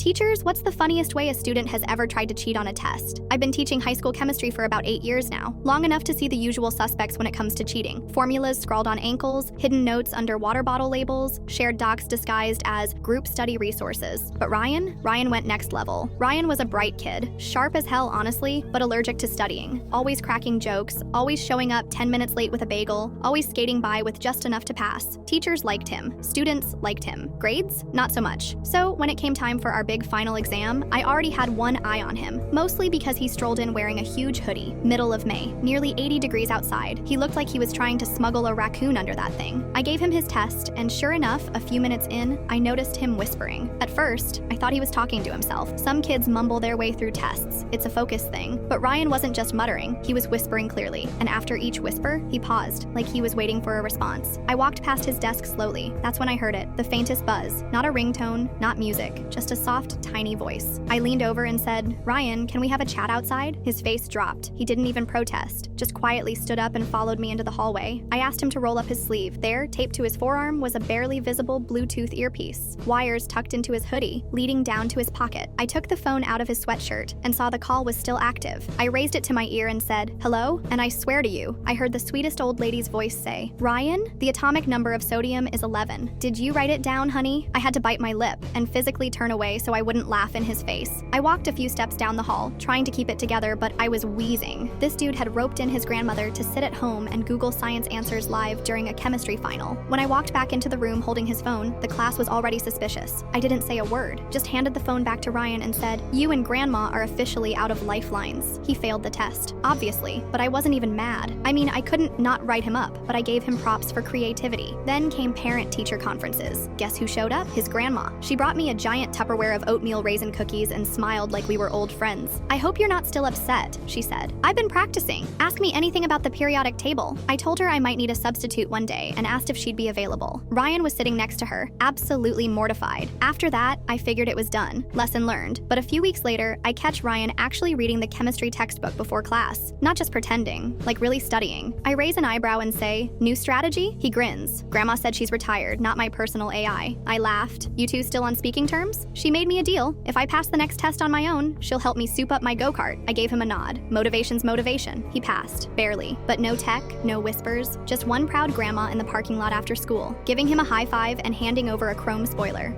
Teachers, what's the funniest way a student has ever tried to cheat on a test? I've been teaching high school chemistry for about 8 years now, long enough to see the usual suspects when it comes to cheating. Formulas scrawled on ankles, hidden notes under water bottle labels, shared docs disguised as group study resources. But Ryan went next level. Ryan was a bright kid, sharp as hell honestly, but allergic to studying. Always cracking jokes, always showing up 10 minutes late with a bagel, always skating by with just enough to pass. Teachers liked him, students liked him. Grades? Not so much. So when it came time for our big final exam, I already had one eye on him, mostly because he strolled in wearing a huge hoodie, middle of May, nearly 80 degrees outside. He looked like he was trying to smuggle a raccoon under that thing. I gave him his test, and sure enough, a few minutes in, I noticed him whispering. At first, I thought he was talking to himself. Some kids mumble their way through tests. It's a focus thing. But Ryan wasn't just muttering, he was whispering clearly, and after each whisper, he paused, like he was waiting for a response. I walked past his desk slowly. That's when I heard it, the faintest buzz. Not a ringtone, not music, just a soft, tiny voice. I leaned over and said, "Ryan, can we have a chat outside?" His face dropped. He didn't even protest, just quietly stood up and followed me into the hallway. I asked him to roll up his sleeve. There, taped to his forearm, was a barely visible Bluetooth earpiece, wires tucked into his hoodie, leading down to his pocket. I took the phone out of his sweatshirt and saw the call was still active. I raised it to my ear and said, "Hello?" And I swear to you, I heard the sweetest old lady's voice say, "Ryan, the atomic number of sodium is 11. Did you write it down, honey?" I had to bite my lip and physically turn away so I wouldn't laugh in his face. I walked a few steps down the hall, trying to keep it together, but I was wheezing. This dude had roped in his grandmother to sit at home and Google science answers live during a chemistry final. When I walked back into the room holding his phone, the class was already suspicious. I didn't say a word, just handed the phone back to Ryan and said, "You and Grandma are officially out of lifelines." He failed the test, obviously, but I wasn't even mad. I mean, I couldn't not write him up, but I gave him props for creativity. Then came parent-teacher conferences. Guess who showed up? His grandma. She brought me a giant Tupperware of oatmeal raisin cookies and smiled like we were old friends. "I hope you're not still upset," she said. "I've been practicing. Ask me anything about the periodic table." I told her I might need a substitute one day and asked if she'd be available. Ryan was sitting next to her, absolutely mortified. After that, I figured it was done. Lesson learned. But a few weeks later, I catch Ryan actually reading the chemistry textbook before class. Not just pretending, like really studying. I raise an eyebrow and say, "New strategy?" He grins. "Grandma said she's retired, not my personal AI." I laughed. "You two still on speaking terms?" "She made me a deal. If I pass the next test on my own, she'll help me soup up my go-kart." I gave him a nod. Motivation's motivation. He passed. Barely. But no tech, no whispers, just one proud grandma in the parking lot after school, giving him a high five and handing over a chrome spoiler.